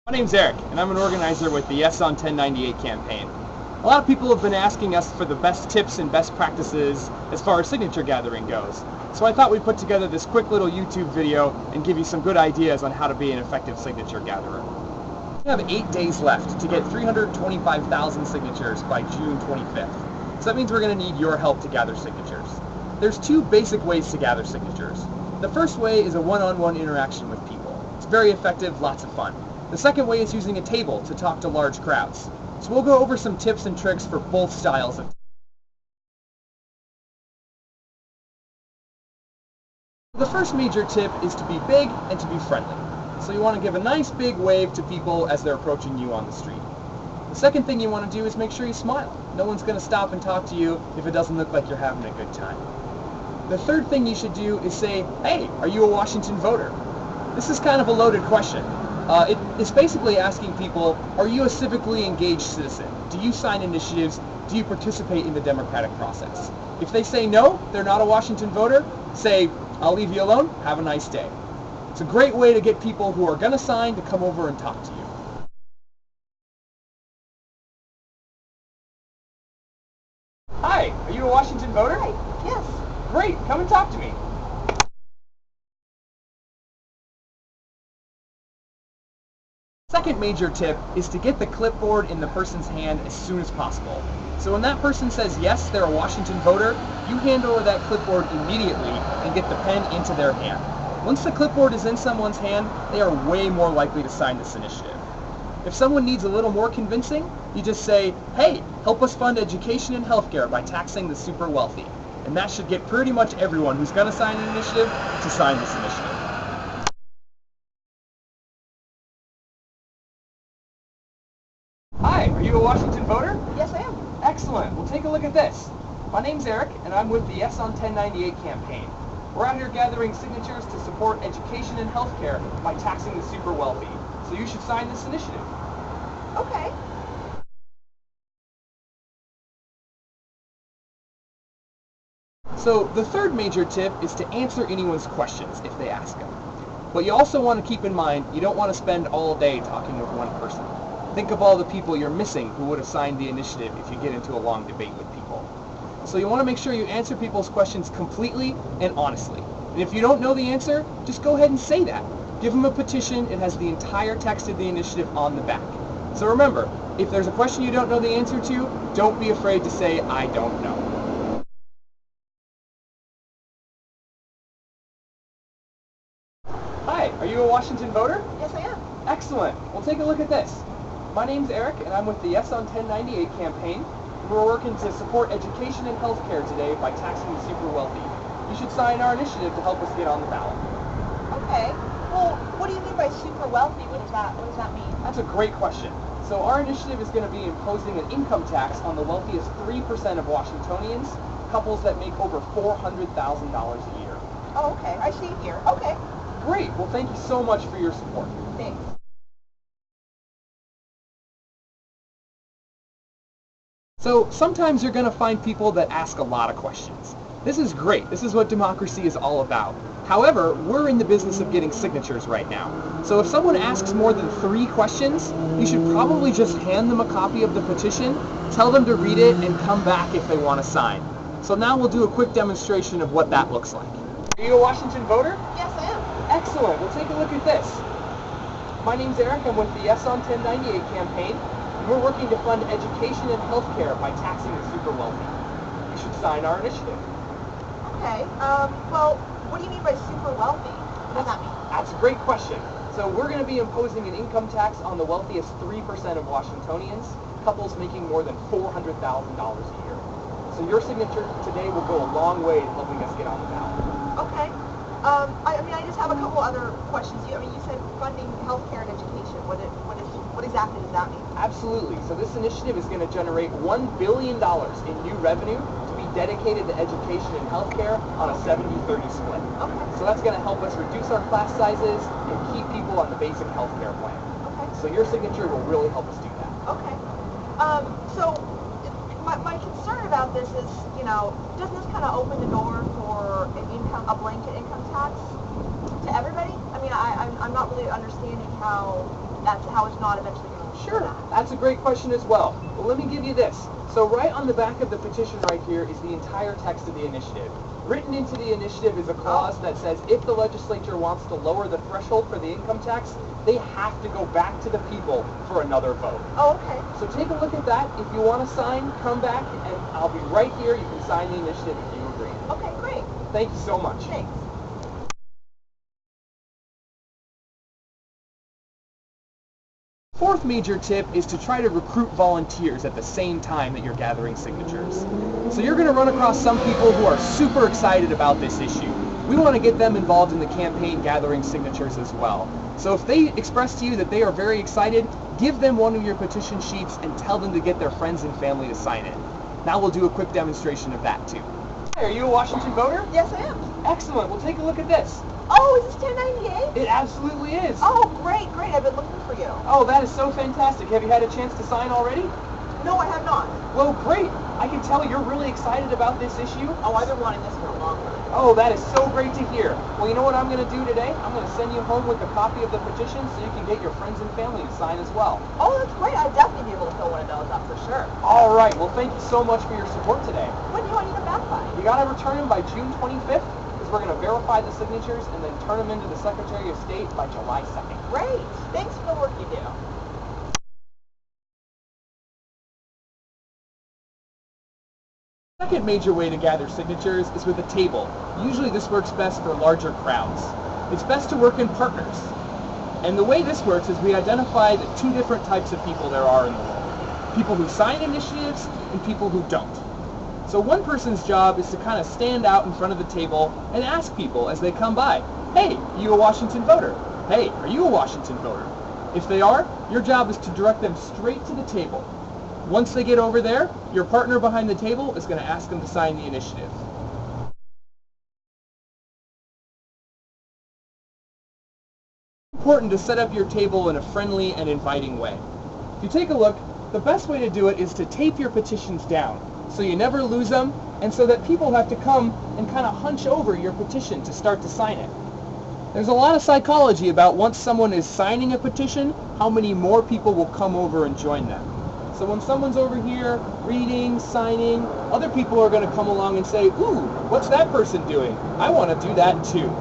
My name's Eric, and I'm an organizer with the Yes on 1098 campaign. A lot of people have been asking us for the best tips and best practices as far as signature gathering goes. So I thought we'd put together this quick little YouTube video and give you some good ideas on how to be an effective signature gatherer. We have 8 days left to get 325,000 signatures by June 25th. So that means we're going to need your help to gather signatures. There's 2 basic ways to gather signatures. The first way is a one-on-one interaction with people. It's very effective, lots of fun. The second way is using a table to talk to large crowds. So we'll go over some tips and tricks for both styles. The first major tip is to be big and to be friendly. So you want to give a nice big wave to people as they're approaching you on the street. The second thing you want to do is make sure you smile. No one's going to stop and talk to you if it doesn't look like you're having a good time. The third thing you should do is say, "Hey, are you a Washington voter?" This is kind of a loaded question. It's basically asking people, are you a civically engaged citizen? Do you sign initiatives? Do you participate in the democratic process? If they say no, they're not a Washington voter, say, "I'll leave you alone, have a nice day." It's a great way to get people who are going to sign to come over and talk to you. Hi, are you a Washington voter? Hi, yes. Great, come and talk to me. Second major tip is to get the clipboard in the person's hand as soon as possible. So when that person says yes, they're a Washington voter, you hand over that clipboard immediately and get the pen into their hand. Once the clipboard is in someone's hand, they are way more likely to sign this initiative. If someone needs a little more convincing, you just say, "Hey, help us fund education and healthcare by taxing the super wealthy." And that should get pretty much everyone who's going to sign an initiative to sign this initiative. Hi, are you a Washington voter? Yes, I am. Excellent. Well, take a look at this. My name's Eric, and I'm with the Yes on 1098 campaign. We're out here gathering signatures to support education and healthcare by taxing the super wealthy. So you should sign this initiative. Okay. So the third major tip is to answer anyone's questions if they ask them. But you also want to keep in mind, you don't want to spend all day talking with one person. Think of all the people you're missing who would have signed the initiative if you get into a long debate with people. So you want to make sure you answer people's questions completely and honestly. And if you don't know the answer, just go ahead and say that. Give them a petition. It has the entire text of the initiative on the back. So remember, if there's a question you don't know the answer to, don't be afraid to say, "I don't know." Hi, are you a Washington voter? Yes, I am. Excellent. Well, take a look at this. My name's Eric, and I'm with the Yes on 1098 campaign. We're working to support education and healthcare today by taxing the super wealthy. You should sign our initiative to help us get on the ballot. Okay. Well, what do you mean by super wealthy? What does that mean? That's a great question. So our initiative is going to be imposing an income tax on the wealthiest 3% of Washingtonians, couples that make over $400,000 a year. Oh, okay. I see it here. Okay. Great. Well, thank you so much for your support. Thanks. So sometimes you're going to find people that ask a lot of questions. This is great. This is what democracy is all about. However, we're in the business of getting signatures right now. So if someone asks more than 3 questions, you should probably just hand them a copy of the petition, tell them to read it, and come back if they want to sign. So now we'll do a quick demonstration of what that looks like. Are you a Washington voter? Yes, I am. Excellent. Well, take a look at this. My name's Eric. I'm with the Yes on 1098 campaign. We're working to fund education and healthcare by taxing the super wealthy. You should sign our initiative. Okay. Well, what do you mean by super wealthy? What does that mean? That's a great question. So we're going to be imposing an income tax on the wealthiest 3% of Washingtonians, couples making more than $400,000 a year. So your signature today will go a long way to helping us get on the ballot. Okay. I just have a couple other questions. You said funding healthcare and education. What exactly does that mean? Absolutely. So this initiative is going to generate $1 billion in new revenue to be dedicated to education and healthcare on a 70-30 split. Okay. So that's going to help us reduce our class sizes and keep people on the basic healthcare plan. Okay. So your signature will really help us do that. Okay. So my concern about this is, doesn't this kind of open the door for a blanket income tax to everybody? I'm not really understanding how as to how it's not eventually going to Sure, that's a great question as well. Well, let me give you this. So right on the back of the petition right here is the entire text of the initiative. Written into the initiative is a clause that says if the legislature wants to lower the threshold for the income tax, they have to go back to the people for another vote. Oh, okay. So take a look at that. If you want to sign, come back, and I'll be right here. You can sign the initiative if you agree. Okay, great. Thank you so much. Thanks. Fourth major tip is to try to recruit volunteers at the same time that you're gathering signatures. So you're going to run across some people who are super excited about this issue. We want to get them involved in the campaign gathering signatures as well. So if they express to you that they are very excited, give them one of your petition sheets and tell them to get their friends and family to sign it. Now we'll do a quick demonstration of that too. Hey, are you a Washington voter? Yes, I am. Excellent. Well, take a look at this. Oh, is this 1098? It absolutely is. Oh, great, great. I've been looking for you. Oh, that is so fantastic. Have you had a chance to sign already? No, I have not. Well, great. I can tell you're really excited about this issue. Oh, I've been wanting this for a long time. Oh, that is so great to hear. Well, you know what I'm going to do today? I'm going to send you home with a copy of the petition so you can get your friends and family to sign as well. Oh, that's great. I'd definitely be able to fill one of those up for sure. All right. Well, thank you so much for your support today. When do I need them back by? You got to return them by June 25th because we're going to verify the signatures and then turn them into the Secretary of State by July 2nd. Great. Thanks for the work you do. The second major way to gather signatures is with a table. Usually this works best for larger crowds. It's best to work in partners. And the way this works is we identify the two different types of people there are in the world. People who sign initiatives and people who don't. So one person's job is to kind of stand out in front of the table and ask people as they come by, hey, are you a Washington voter? Hey, are you a Washington voter? If they are, your job is to direct them straight to the table. Once they get over there, your partner behind the table is going to ask them to sign the initiative. It's important to set up your table in a friendly and inviting way. If you take a look, the best way to do it is to tape your petitions down so you never lose them and so that people have to come and kind of hunch over your petition to start to sign it. There's a lot of psychology about once someone is signing a petition, how many more people will come over and join them. So when someone's over here reading, signing, other people are going to come along and say, ooh, what's that person doing? I want to do that too.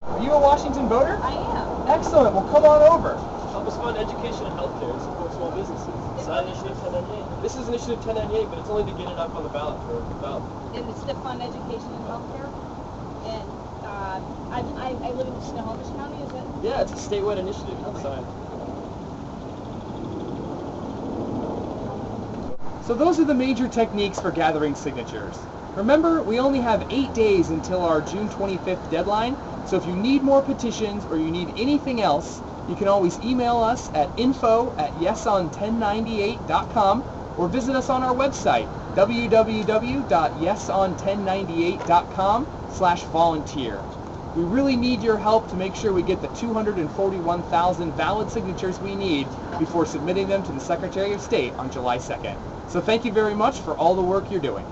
Are you a Washington voter? I am. Excellent. Well, come on over. Help us fund education and healthcare and support small businesses. Sign Initiative 1098. This is Initiative 1098, but it's only to get it up on the ballot for a ballot. And it's to fund education and healthcare. And I live in Snohomish County, is it? Yeah, it's a statewide initiative. You can sign. So those are the major techniques for gathering signatures. Remember, we only have 8 days until our June 25th deadline, so if you need more petitions or you need anything else, you can always email us at info@yeson1098.com or visit us on our website, www.yeson1098.com/volunteer. We really need your help to make sure we get the 241,000 valid signatures we need before submitting them to the Secretary of State on July 2nd. So thank you very much for all the work you're doing.